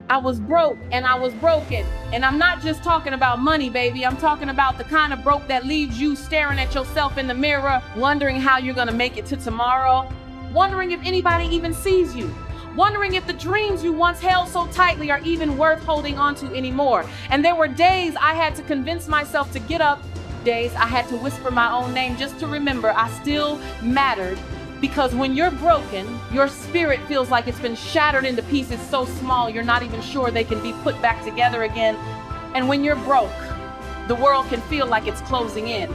I was broke and I was broken. And I'm not just talking about money, baby. I'm talking about the kind of broke that leaves you staring at yourself in the mirror, wondering how you're gonna make it to tomorrow, wondering if anybody even sees you, wondering if the dreams you once held so tightly are even worth holding on to anymore. And there were days I had to convince myself to get up, days I had to whisper my own name just to remember I still mattered. Because when you're broken, your spirit feels like it's been shattered into pieces so small you're not even sure they can be put back together again. And when you're broke, the world can feel like it's closing in.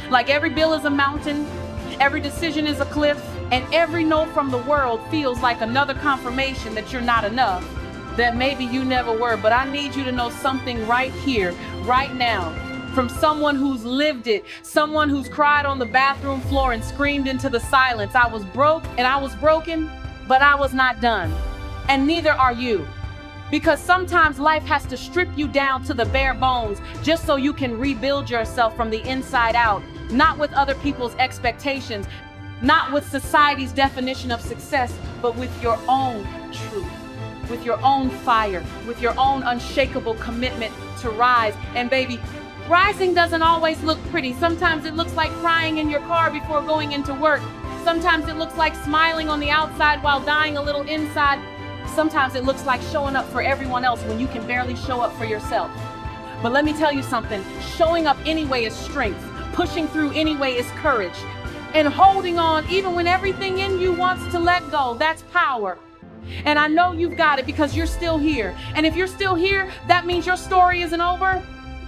Like every bill is a mountain, every decision is a cliff, and every no from the world feels like another confirmation that you're not enough, that maybe you never were. But I need you to know something right here, right now, from someone who's lived it, someone who's cried on the bathroom floor and screamed into the silence. I was broke and I was broken, but I was not done. And neither are you. Because sometimes life has to strip you down to the bare bones just so you can rebuild yourself from the inside out, not with other people's expectations, not with society's definition of success, but with your own truth, with your own fire, with your own unshakable commitment to rise. And baby, rising doesn't always look pretty. Sometimes it looks like crying in your car before going into work. Sometimes it looks like smiling on the outside while dying a little inside. Sometimes it looks like showing up for everyone else when you can barely show up for yourself. But let me tell you something, showing up anyway is strength. Pushing through anyway is courage. And holding on even when everything in you wants to let go, that's power. And I know you've got it because you're still here. And if you're still here, that means your story isn't over.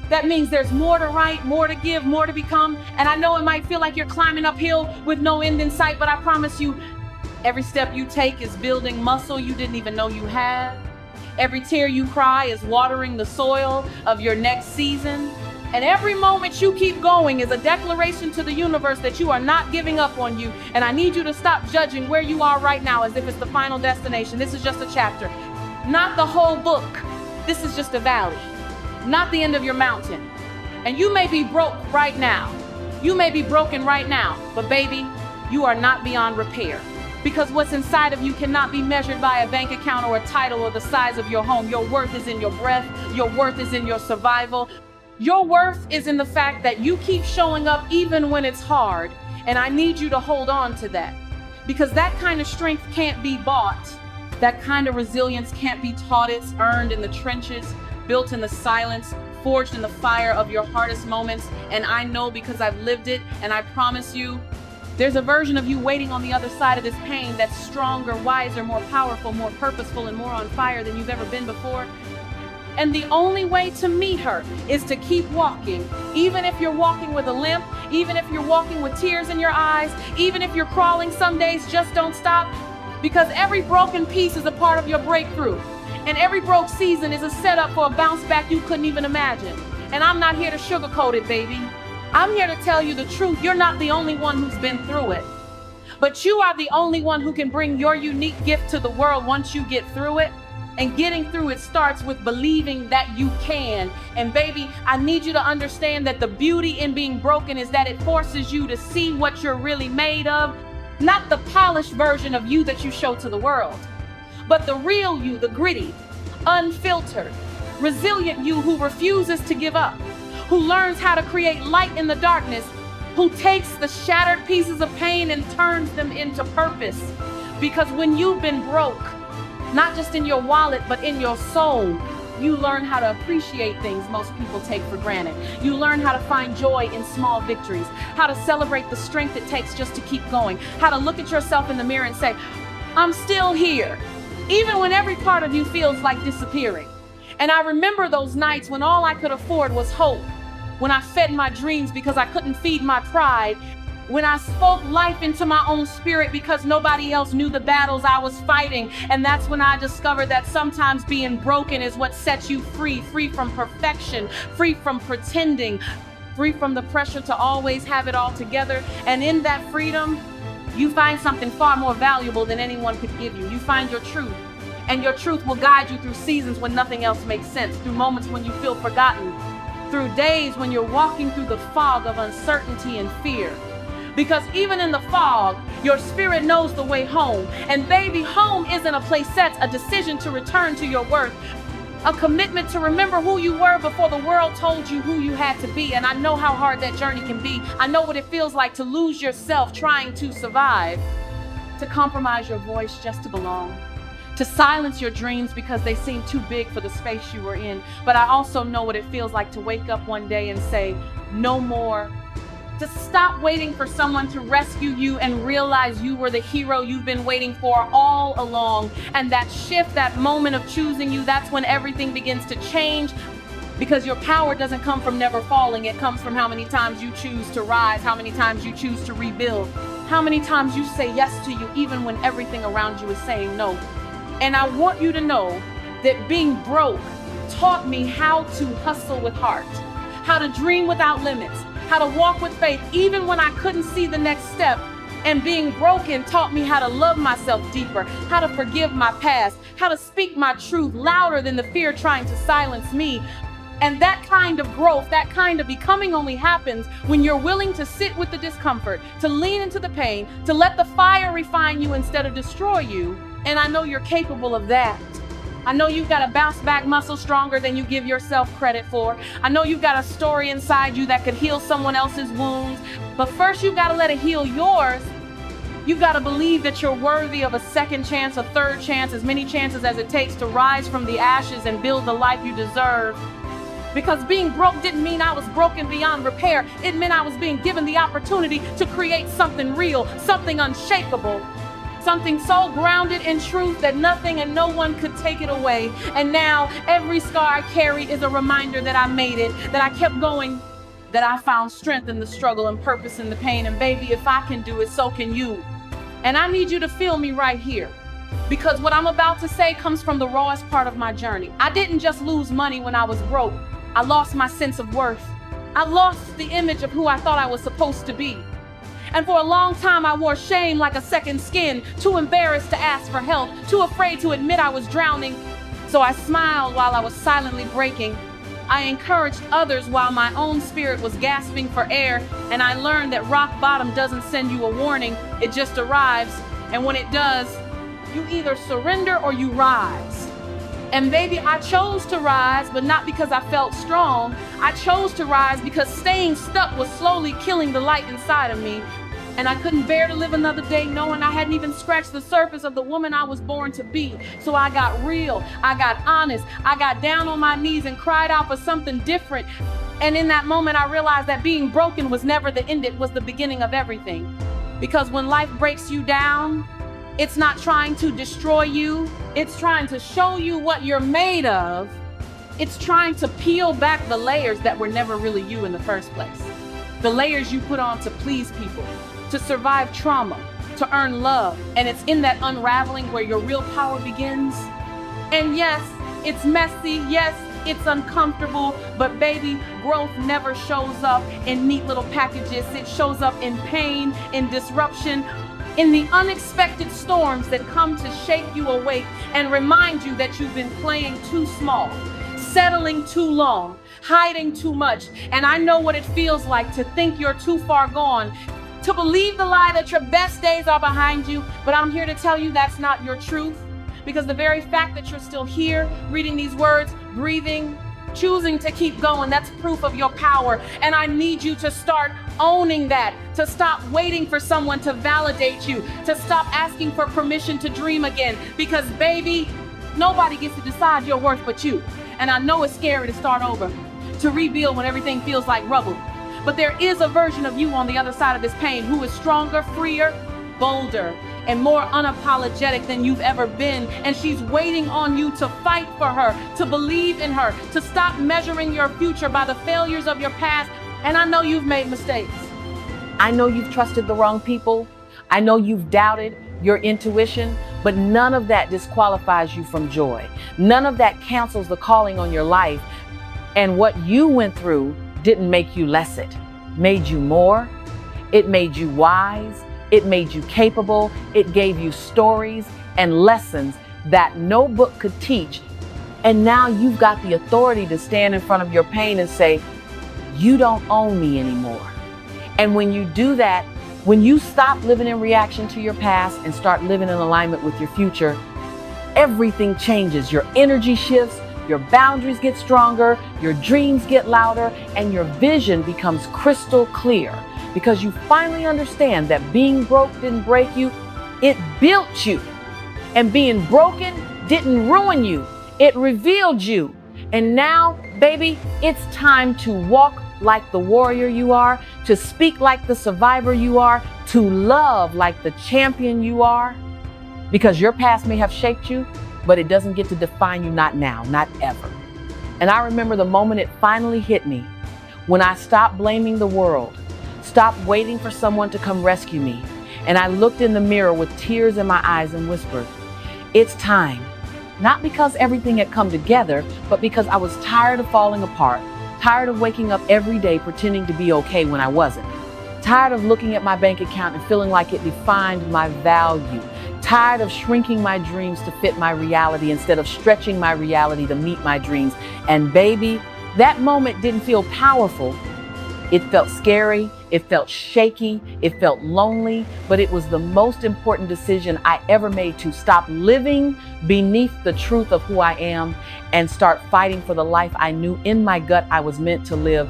That means there's more to write, more to give, more to become. And I know it might feel like you're climbing uphill with no end in sight, but I promise you, every step you take is building muscle you didn't even know you had. Every tear you cry is watering the soil of your next season. And every moment you keep going is a declaration to the universe that you are not giving up on you. And I need you to stop judging where you are right now as if it's the final destination. This is just a chapter, not the whole book. This is just a valley, not the end of your mountain. And you may be broke right now. You may be broken right now, but baby, you are not beyond repair. Because what's inside of you cannot be measured by a bank account or a title or the size of your home. Your worth is in your breath. Your worth is in your survival. Your worth is in the fact that you keep showing up even when it's hard. And I need you to hold on to that. Because that kind of strength can't be bought. That kind of resilience can't be taught. It's earned in the trenches, built in the silence, forged in the fire of your hardest moments. And I know because I've lived it, and I promise you, there's a version of you waiting on the other side of this pain that's stronger, wiser, more powerful, more purposeful, and more on fire than you've ever been before. And the only way to meet her is to keep walking. Even if you're walking with a limp, even if you're walking with tears in your eyes, even if you're crawling some days, just don't stop. Because every broken piece is a part of your breakthrough. And every broke season is a setup for a bounce back you couldn't even imagine. And I'm not here to sugarcoat it, baby. I'm here to tell you the truth. You're not the only one who's been through it. But you are the only one who can bring your unique gift to the world once you get through it. And getting through it starts with believing that you can. And baby, I need you to understand that the beauty in being broken is that it forces you to see what you're really made of. Not the polished version of you that you show to the world, but the real you, the gritty, unfiltered, resilient you who refuses to give up, who learns how to create light in the darkness, who takes the shattered pieces of pain and turns them into purpose. Because when you've been broke, not just in your wallet, but in your soul, you learn how to appreciate things most people take for granted. You learn how to find joy in small victories, how to celebrate the strength it takes just to keep going, how to look at yourself in the mirror and say, I'm still here, even when every part of you feels like disappearing. And I remember those nights when all I could afford was hope, when I fed my dreams because I couldn't feed my pride, when I spoke life into my own spirit because nobody else knew the battles I was fighting. And that's when I discovered that sometimes being broken is what sets you free, free from perfection, free from pretending, free from the pressure to always have it all together. And in that freedom, you find something far more valuable than anyone could give you. You find your truth. And your truth will guide you through seasons when nothing else makes sense, through moments when you feel forgotten, through days when you're walking through the fog of uncertainty and fear. Because even in the fog, your spirit knows the way home. And baby, home isn't a place set, a decision to return to your worth. a commitment to remember who you were before the world told you who you had to be. And I know how hard that journey can be. I know what it feels like to lose yourself trying to survive, to compromise your voice just to belong, to silence your dreams because they seem too big for the space you were in. But I also know what it feels like to wake up one day and say, no more. To stop waiting for someone to rescue you and realize you were the hero you've been waiting for all along. And that shift, that moment of choosing you, that's when everything begins to change. Because your power doesn't come from never falling. It comes from how many times you choose to rise, how many times you choose to rebuild, how many times you say yes to you, even when everything around you is saying no. And I want you to know that being broke taught me how to hustle with heart, how to dream without limits, how to walk with faith, even when I couldn't see the next step. And being broken taught me how to love myself deeper, how to forgive my past, how to speak my truth louder than the fear trying to silence me. And that kind of growth, that kind of becoming only happens when you're willing to sit with the discomfort, to lean into the pain, to let the fire refine you instead of destroy you. And I know you're capable of that. I know you've got a bounce back muscle stronger than you give yourself credit for. I know you've got a story inside you that could heal someone else's wounds. But first you've got to let it heal yours. You've got to believe that you're worthy of a second chance, a third chance, as many chances as it takes to rise from the ashes and build the life you deserve. Because being broke didn't mean I was broken beyond repair. It meant I was being given the opportunity to create something real, something unshakable. Something so grounded in truth that nothing and no one could take it away. And now every scar I carry is a reminder that I made it, that I kept going, that I found strength in the struggle and purpose in the pain. And baby, if I can do it, so can you. And I need you to feel me right here, because what I'm about to say comes from the rawest part of my journey. I didn't just lose money when I was broke. I lost my sense of worth. I lost the image of who I thought I was supposed to be. And for a long time, I wore shame like a second skin, too embarrassed to ask for help, too afraid to admit I was drowning. So I smiled while I was silently breaking. I encouraged others while my own spirit was gasping for air. And I learned that rock bottom doesn't send you a warning, it just arrives. And when it does, you either surrender or you rise. And baby, I chose to rise, but not because I felt strong. I chose to rise because staying stuck was slowly killing the light inside of me. And I couldn't bear to live another day knowing I hadn't even scratched the surface of the woman I was born to be. So I got real, I got honest, I got down on my knees and cried out for something different. And in that moment, I realized that being broken was never the end, it was the beginning of everything. Because when life breaks you down, it's not trying to destroy you, it's trying to show you what you're made of. It's trying to peel back the layers that were never really you in the first place. The layers you put on to please people, to survive trauma, to earn love. And it's in that unraveling where your real power begins. And yes, it's messy, yes, it's uncomfortable, but baby, growth never shows up in neat little packages. It shows up in pain, in disruption, in the unexpected storms that come to shake you awake and remind you that you've been playing too small, settling too long, hiding too much. And I know what it feels like to think you're too far gone, to believe the lie that your best days are behind you. But I'm here to tell you that's not your truth, because the very fact that you're still here, reading these words, breathing, choosing to keep going, that's proof of your power. And I need you to start owning that, to stop waiting for someone to validate you, to stop asking for permission to dream again. Because baby, nobody gets to decide your worth but you. And I know it's scary to start over, to rebuild when everything feels like rubble. But there is a version of you on the other side of this pain who is stronger, freer, bolder, and more unapologetic than you've ever been. And she's waiting on you to fight for her, to believe in her, to stop measuring your future by the failures of your past. And I know you've made mistakes. I know you've trusted the wrong people. I know you've doubted your intuition, but none of that disqualifies you from joy. None of that cancels the calling on your life. And what you went through didn't make you less it, made you more. It made you wise. It made you capable. It gave you stories and lessons that no book could teach. And now you've got the authority to stand in front of your pain and say, you don't own me anymore. And when you do that, when you stop living in reaction to your past and start living in alignment with your future, everything changes. Your energy shifts, your boundaries get stronger, your dreams get louder, and your vision becomes crystal clear because you finally understand that being broke didn't break you, it built you. And being broken didn't ruin you, it revealed you. And now, baby, it's time to walk like the warrior you are, to speak like the survivor you are, to love like the champion you are. Because your past may have shaped you, but it doesn't get to define you, not now, not ever. And I remember the moment it finally hit me, when I stopped blaming the world, stopped waiting for someone to come rescue me, and I looked in the mirror with tears in my eyes and whispered, "It's time." Not because everything had come together, but because I was tired of falling apart, tired of waking up every day pretending to be okay when I wasn't, tired of looking at my bank account and feeling like it defined my value, tired of shrinking my dreams to fit my reality instead of stretching my reality to meet my dreams. And baby, that moment didn't feel powerful. It felt scary, it felt shaky, it felt lonely, but it was the most important decision I ever made to stop living beneath the truth of who I am and start fighting for the life I knew in my gut I was meant to live.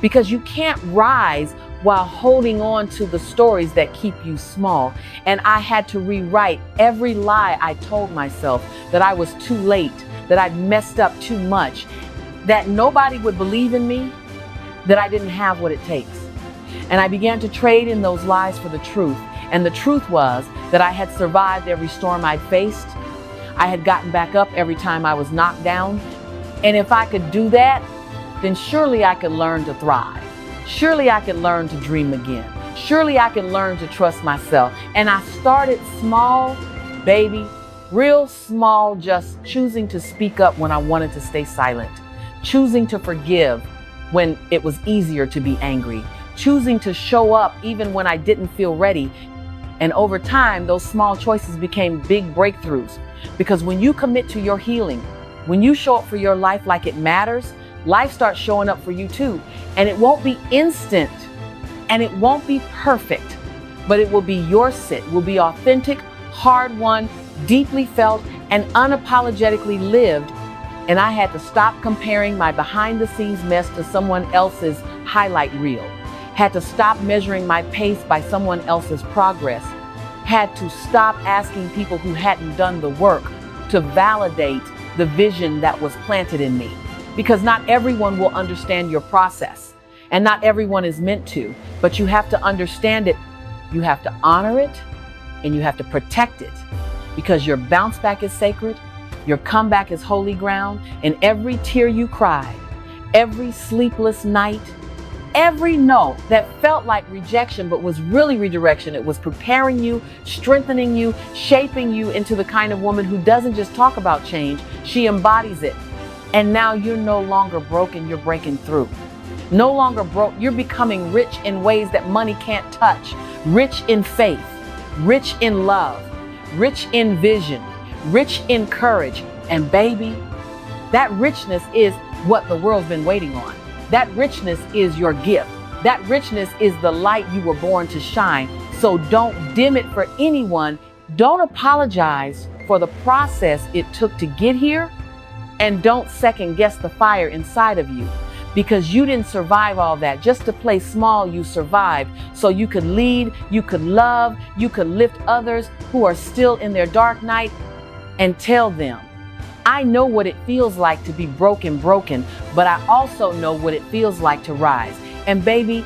Because you can't rise while holding on to the stories that keep you small. And I had to rewrite every lie I told myself, that I was too late, that I'd messed up too much, that nobody would believe in me, that I didn't have what it takes. And I began to trade in those lies for the truth. And the truth was that I had survived every storm I'd faced. I had gotten back up every time I was knocked down. And if I could do that, then surely I could learn to thrive. Surely I could learn to dream again. Surely I could learn to trust myself. And I started small, baby, real small, just choosing to speak up when I wanted to stay silent, choosing to forgive when it was easier to be angry, choosing to show up even when I didn't feel ready. And over time, those small choices became big breakthroughs. Because when you commit to your healing, when you show up for your life like it matters, life starts showing up for you too. And it won't be instant and it won't be perfect, but it will be your sit, will be authentic, hard-won, deeply felt, and unapologetically lived. And I had to stop comparing my behind-the-scenes mess to someone else's highlight reel. Had to stop measuring my pace by someone else's progress. Had to stop asking people who hadn't done the work to validate the vision that was planted in me. Because not everyone will understand your process, and not everyone is meant to, but you have to understand it. You have to honor it, and you have to protect it, because your bounce back is sacred, your comeback is holy ground, and every tear you cried, every sleepless night, every no that felt like rejection but was really redirection. It was preparing you, strengthening you, shaping you into the kind of woman who doesn't just talk about change, she embodies it. And now you're no longer broken, you're breaking through. No longer broke, you're becoming rich in ways that money can't touch. Rich in faith, rich in love, rich in vision, rich in courage. And baby, that richness is what the world's been waiting on. That richness is your gift. That richness is the light you were born to shine. So don't dim it for anyone. Don't apologize for the process it took to get here. And don't second guess the fire inside of you, because you didn't survive all that just to play small. You survived so you could lead, you could love, you could lift others who are still in their dark night and tell them, I know what it feels like to be broken, but I also know what it feels like to rise. And baby,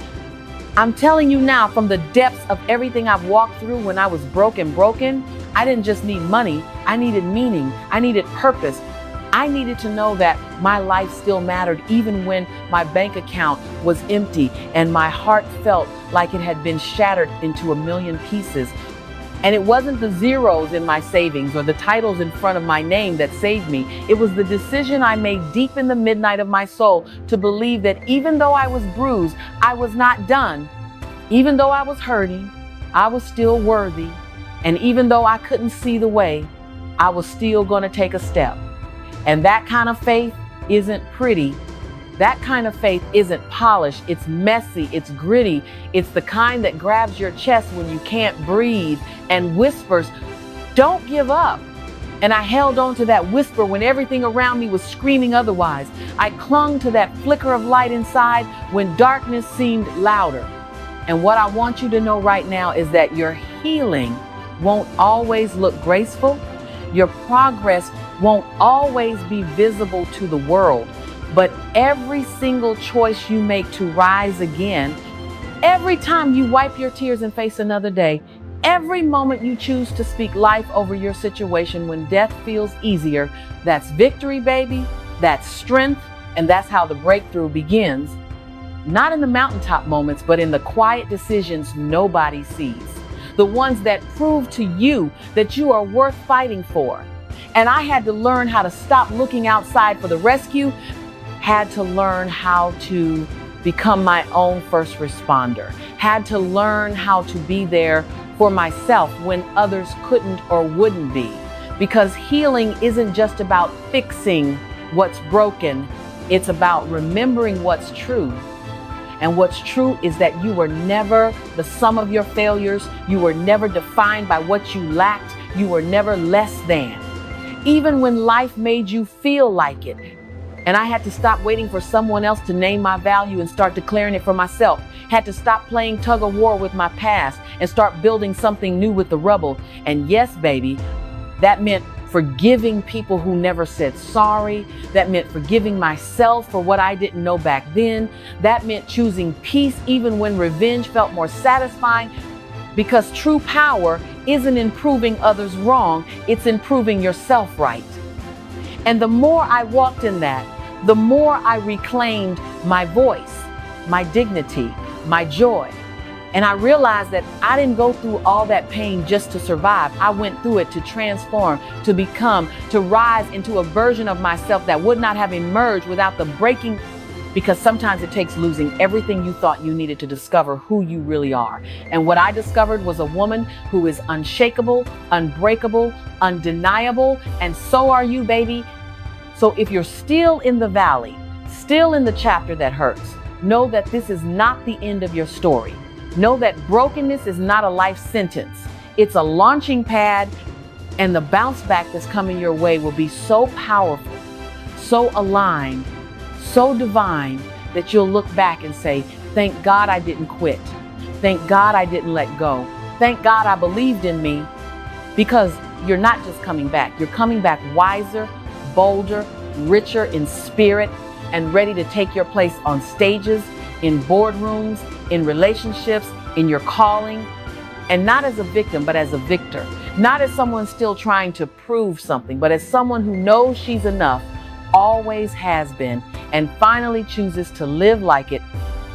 I'm telling you now, from the depths of everything I've walked through when I was broken, I didn't just need money. I needed meaning. I needed purpose. I needed to know that my life still mattered even when my bank account was empty and my heart felt like it had been shattered into a million pieces. And it wasn't the zeros in my savings or the titles in front of my name that saved me. It was the decision I made deep in the midnight of my soul to believe that even though I was bruised, I was not done. Even though I was hurting, I was still worthy. And even though I couldn't see the way, I was still going to take a step. And that kind of faith isn't pretty. That kind of faith isn't polished. It's messy, it's gritty. It's the kind that grabs your chest when you can't breathe and whispers, don't give up. And I held on to that whisper when everything around me was screaming otherwise. I clung to that flicker of light inside when darkness seemed louder. And what I want you to know right now is that your healing won't always look graceful. Your progress won't always be visible to the world. But every single choice you make to rise again, every time you wipe your tears and face another day, every moment you choose to speak life over your situation when death feels easier, that's victory, baby. That's strength. And that's how the breakthrough begins. Not in the mountaintop moments, but in the quiet decisions nobody sees. The ones that prove to you that you are worth fighting for. And I had to learn how to stop looking outside for the rescue, had to learn how to become my own first responder, had to learn how to be there for myself when others couldn't or wouldn't be. Because healing isn't just about fixing what's broken, it's about remembering what's true. And what's true is that you were never the sum of your failures. You were never defined by what you lacked. You were never less than. Even when life made you feel like it. And I had to stop waiting for someone else to name my value and start declaring it for myself. Had to stop playing tug of war with my past and start building something new with the rubble. And yes, baby, that meant forgiving people who never said sorry. That meant forgiving myself for what I didn't know back then. That meant choosing peace even when revenge felt more satisfying. Because true power isn't in proving others wrong, it's in proving yourself right. And the more I walked in that, the more I reclaimed my voice, my dignity, my joy. And I realized that I didn't go through all that pain just to survive. I went through it to transform, to become, to rise into a version of myself that would not have emerged without the breaking. Because sometimes it takes losing everything you thought you needed to discover who you really are. And what I discovered was a woman who is unshakable, unbreakable, undeniable, and so are you, baby. So if you're still in the valley, still in the chapter that hurts, know that this is not the end of your story. Know that brokenness is not a life sentence. It's a launching pad, and the bounce back that's coming your way will be so powerful, so aligned, so divine that you'll look back and say, thank God I didn't quit. Thank God I didn't let go. Thank God I believed in me. Because you're not just coming back, you're coming back wiser, bolder, richer in spirit, and ready to take your place on stages, in boardrooms, in relationships, in your calling, and not as a victim, but as a victor. Not as someone still trying to prove something, but as someone who knows she's enough, always has been, and finally chooses to live like it.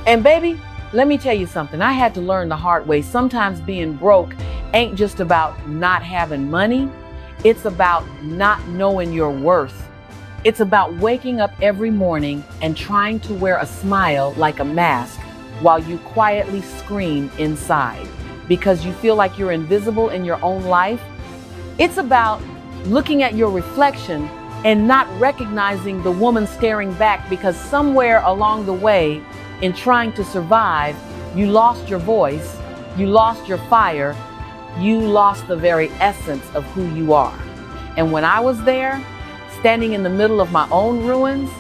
And baby, let me tell you something. I had to learn the hard way. Sometimes being broke ain't just about not having money. It's about not knowing your worth. It's about waking up every morning and trying to wear a smile like a mask while you quietly scream inside because you feel like you're invisible in your own life. It's about looking at your reflection and not recognizing the woman staring back because somewhere along the way in trying to survive, you lost your voice, you lost your fire, you lost the very essence of who you are. And when I was there, standing in the middle of my own ruins,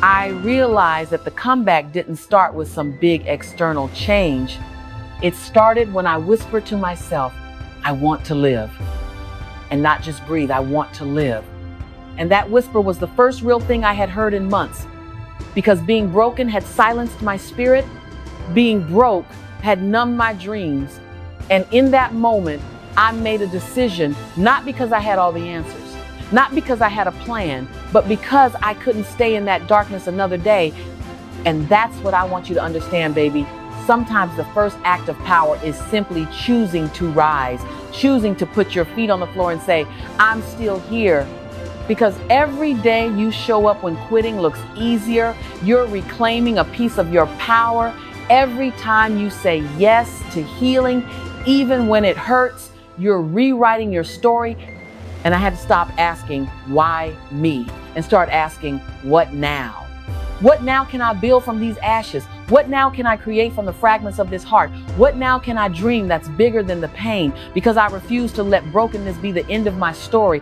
I realized that the comeback didn't start with some big external change. It started when I whispered to myself, I want to live. And not just breathe, I want to live. And that whisper was the first real thing I had heard in months. Because being broken had silenced my spirit, being broke had numbed my dreams. And in that moment, I made a decision, not because I had all the answers, not because I had a plan, but because I couldn't stay in that darkness another day. And that's what I want you to understand, baby. Sometimes the first act of power is simply choosing to rise, choosing to put your feet on the floor and say, I'm still here. Because every day you show up when quitting looks easier, you're reclaiming a piece of your power. Every time you say yes to healing, even when it hurts, you're rewriting your story. And I had to stop asking, why me? And start asking, what now? What now can I build from these ashes? What now can I create from the fragments of this heart? What now can I dream that's bigger than the pain? Because I refuse to let brokenness be the end of my story.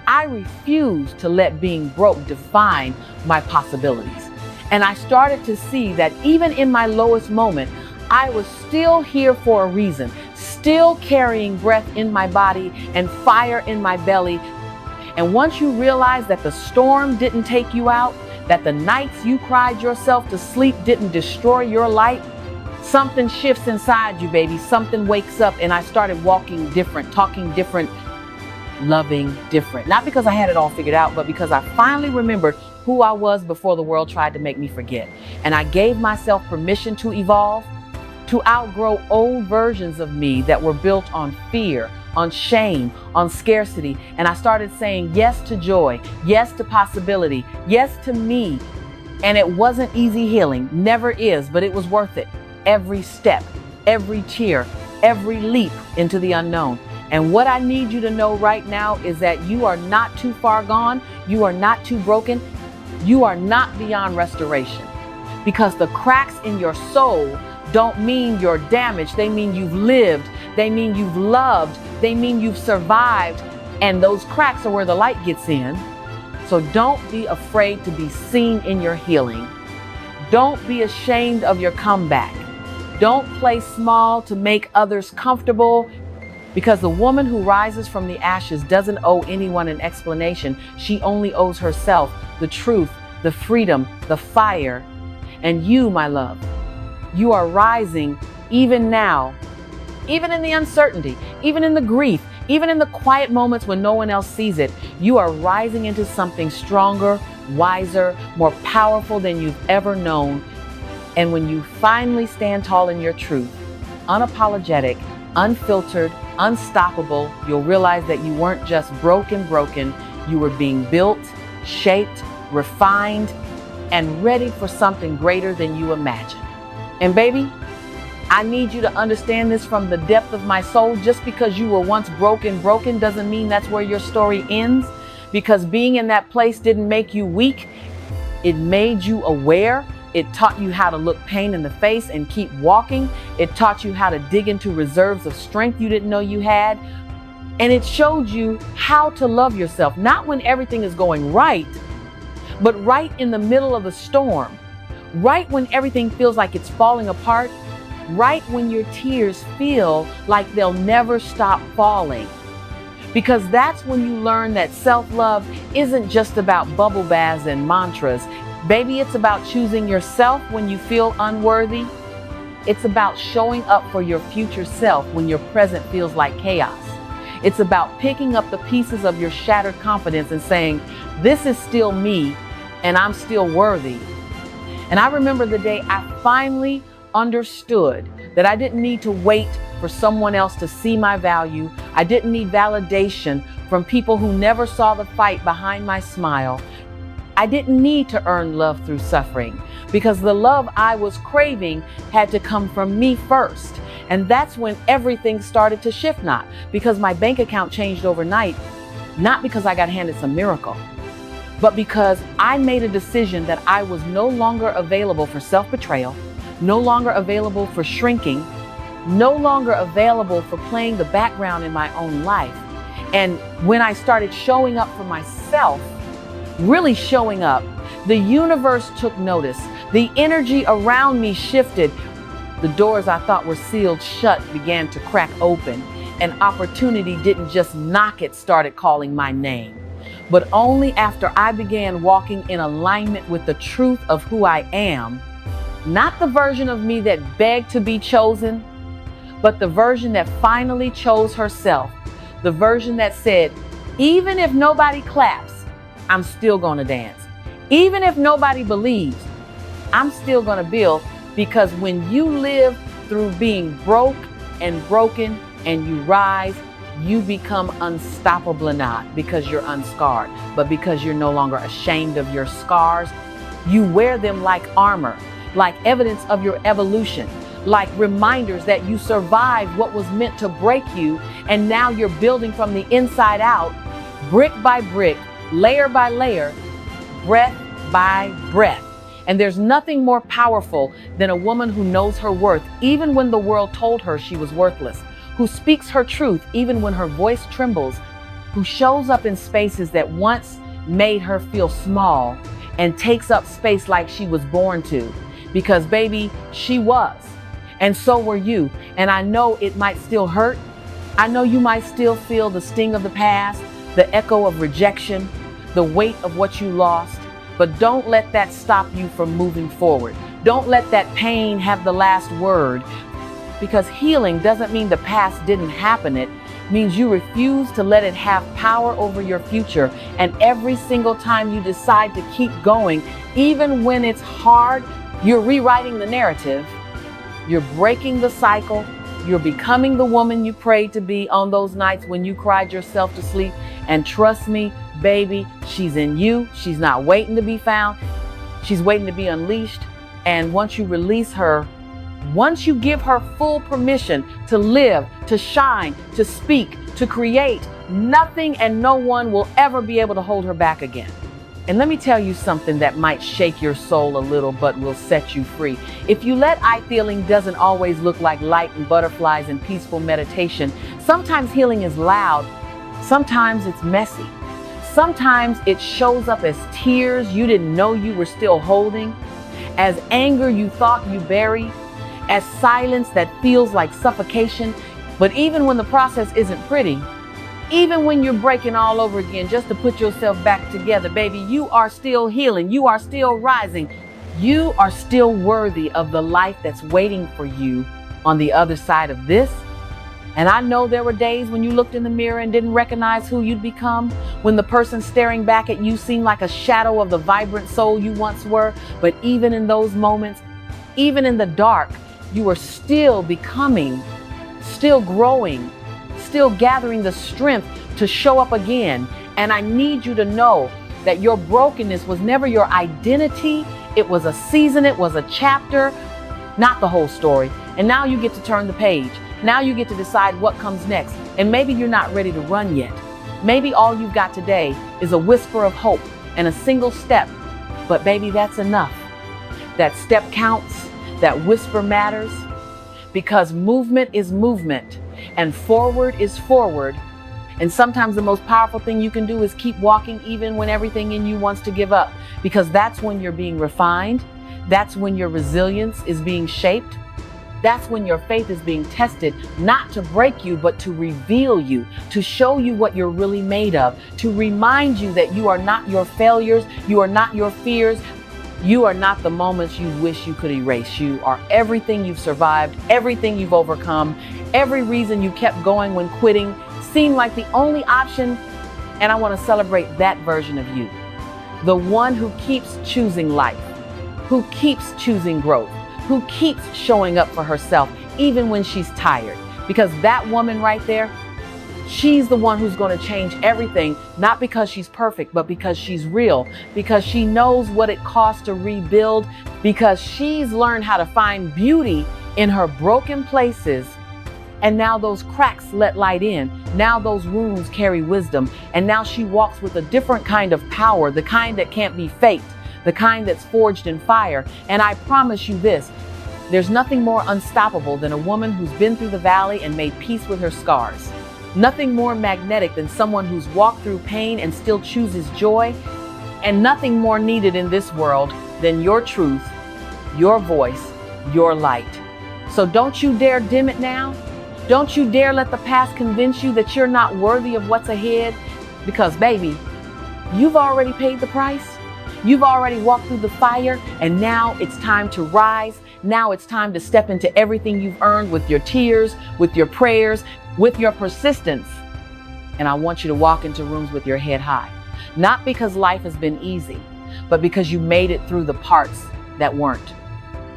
I refused to let being broke define my possibilities. And I started to see that even in my lowest moment, I was still here for a reason, still carrying breath in my body and fire in my belly. And once you realize that the storm didn't take you out, that the nights you cried yourself to sleep didn't destroy your light, something shifts inside you, baby. Something wakes up, and I started walking different, talking different, loving different. Not because I had it all figured out, but because I finally remembered who I was before the world tried to make me forget. And I gave myself permission to evolve, to outgrow old versions of me that were built on fear, on shame, on scarcity. And I started saying yes to joy, yes to possibility, yes to me. And it wasn't easy healing, never is, but it was worth it. Every step, every tear, every leap into the unknown. And what I need you to know right now is that you are not too far gone. You are not too broken. You are not beyond restoration. Because the cracks in your soul don't mean you're damaged. They mean you've lived. They mean you've loved. They mean you've survived. And those cracks are where the light gets in. So don't be afraid to be seen in your healing. Don't be ashamed of your comeback. Don't play small to make others comfortable, because the woman who rises from the ashes doesn't owe anyone an explanation. She only owes herself the truth, the freedom, the fire. And you, my love, you are rising even now, even in the uncertainty, even in the grief, even in the quiet moments when no one else sees it. You are rising into something stronger, wiser, more powerful than you've ever known. And when you finally stand tall in your truth, unapologetic, unfiltered, unstoppable, you'll realize that you weren't just broken. You were being built, shaped, refined, and ready for something greater than you imagined. And baby, I need you to understand this from the depth of my soul. Just because you were once broken doesn't mean that's where your story ends. Because being in that place didn't make you weak. It made you aware. It taught you how to look pain in the face and keep walking. It taught you how to dig into reserves of strength you didn't know you had. And it showed you how to love yourself, not when everything is going right, but right in the middle of the storm, right when everything feels like it's falling apart, right when your tears feel like they'll never stop falling. Because that's when you learn that self-love isn't just about bubble baths and mantras. Baby, it's about choosing yourself when you feel unworthy. It's about showing up for your future self when your present feels like chaos. It's about picking up the pieces of your shattered confidence and saying, this is still me and I'm still worthy. And I remember the day I finally understood that I didn't need to wait for someone else to see my value. I didn't need validation from people who never saw the fight behind my smile. I didn't need to earn love through suffering, because the love I was craving had to come from me first. And that's when everything started to shift, not because my bank account changed overnight, not because I got handed some miracle, but because I made a decision that I was no longer available for self-betrayal, no longer available for shrinking, no longer available for playing the background in my own life. And when I started showing up for myself, really showing up, the universe took notice. The energy around me shifted. The doors I thought were sealed shut began to crack open. And opportunity didn't just knock, it started calling my name. But only after I began walking in alignment with the truth of who I am. Not the version of me that begged to be chosen, but the version that finally chose herself. The version that said, even if nobody claps, I'm still gonna dance. Even if nobody believes, I'm still gonna build. Because when you live through being broke and broken and you rise, you become unstoppable, not because you're unscarred, but because you're no longer ashamed of your scars. You wear them like armor, like evidence of your evolution, like reminders that you survived what was meant to break you, and now you're building from the inside out, brick by brick, layer by layer, breath by breath. And there's nothing more powerful than a woman who knows her worth even when the world told her she was worthless, who speaks her truth even when her voice trembles, who shows up in spaces that once made her feel small and takes up space like she was born to. Because baby, she was, and so were you. And I know it might still hurt. I know you might still feel the sting of the past, the echo of rejection, the weight of what you lost, but don't let that stop you from moving forward. Don't let that pain have the last word, because healing doesn't mean the past didn't happen. It means you refuse to let it have power over your future. And every single time you decide to keep going, even when it's hard, you're rewriting the narrative. You're breaking the cycle. You're becoming the woman you prayed to be on those nights when you cried yourself to sleep. And trust me, baby, she's in you. She's not waiting to be found. She's waiting to be unleashed. And once you release her, once you give her full permission to live, to shine, to speak, to create, nothing and no one will ever be able to hold her back again. And let me tell you something that might shake your soul a little, but will set you free. If you let healing doesn't always look like light and butterflies and peaceful meditation. Sometimes healing is loud. Sometimes it's messy. Sometimes it shows up as tears you didn't know you were still holding, as anger you thought you buried, as silence that feels like suffocation. But even when the process isn't pretty, even when you're breaking all over again just to put yourself back together, baby, you are still healing. You are still rising. You are still worthy of the life that's waiting for you on the other side of this. And I know there were days when you looked in the mirror and didn't recognize who you'd become, when the person staring back at you seemed like a shadow of the vibrant soul you once were. But even in those moments, even in the dark, you are still becoming, still growing, still gathering the strength to show up again. And I need you to know that your brokenness was never your identity. It was a season, it was a chapter, not the whole story. And now you get to turn the page. Now you get to decide what comes next. And maybe you're not ready to run yet. Maybe all you've got today is a whisper of hope and a single step. But baby, that's enough. That step counts. That whisper matters, because movement is movement and forward is forward. And sometimes the most powerful thing you can do is keep walking even when everything in you wants to give up, because that's when you're being refined. That's when your resilience is being shaped. That's when your faith is being tested, not to break you, but to reveal you, to show you what you're really made of, to remind you that you are not your failures, you are not your fears, you are not the moments you wish you could erase. You are everything you've survived, everything you've overcome, every reason you kept going when quitting seemed like the only option. And I want to celebrate that version of you, the one who keeps choosing life, who keeps choosing growth, who keeps showing up for herself even when she's tired. Because that woman right there, she's the one who's going to change everything, not because she's perfect, but because she's real, because she knows what it costs to rebuild, because she's learned how to find beauty in her broken places. And now those cracks let light in. Now those wounds carry wisdom. And now she walks with a different kind of power, the kind that can't be faked, the kind that's forged in fire. And I promise you this, there's nothing more unstoppable than a woman who's been through the valley and made peace with her scars. Nothing more magnetic than someone who's walked through pain and still chooses joy. And nothing more needed in this world than your truth, your voice, your light. So don't you dare dim it now. Don't you dare let the past convince you that you're not worthy of what's ahead. Because baby, you've already paid the price. You've already walked through the fire, and now it's time to rise. Now it's time to step into everything you've earned with your tears, with your prayers, with your persistence. And I want you to walk into rooms with your head high, not because life has been easy, but because you made it through the parts that weren't.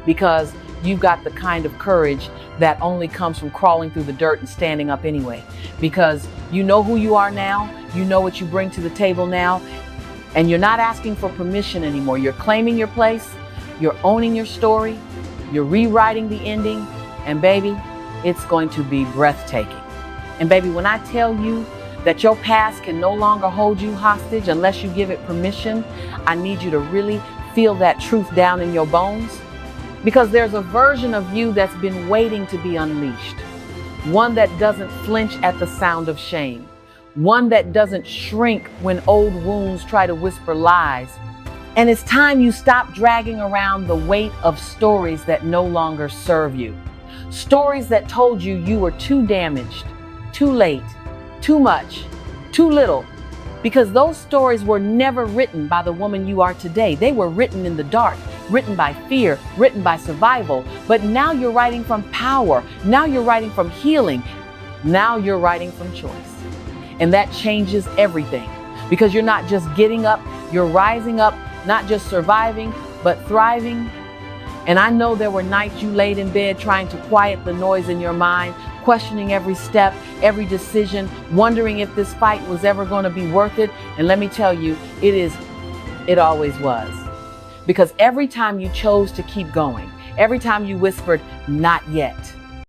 Because you've got the kind of courage that only comes from crawling through the dirt and standing up anyway. Because you know who you are now, you know what you bring to the table now, and you're not asking for permission anymore. You're claiming your place, you're owning your story, you're rewriting the ending, and baby, it's going to be breathtaking. And baby, when I tell you that your past can no longer hold you hostage unless you give it permission, I need you to really feel that truth down in your bones. Because there's a version of you that's been waiting to be unleashed. One that doesn't flinch at the sound of shame. one that doesn't shrink when old wounds try to whisper lies. And it's time you stop dragging around the weight of stories that no longer serve you. Stories that told you you were too damaged, too late, too much, too little. Because those stories were never written by the woman you are today. They were written in the dark, written by fear, written by survival. But now you're writing from power. Now you're writing from healing. Now you're writing from choice. And that changes everything. Because you're not just getting up, you're rising up, not just surviving, but thriving. And I know there were nights you laid in bed trying to quiet the noise in your mind, questioning every step, every decision, wondering if this fight was ever going to be worth it. And let me tell you, it always was. Because every time you chose to keep going, every time you whispered, not yet,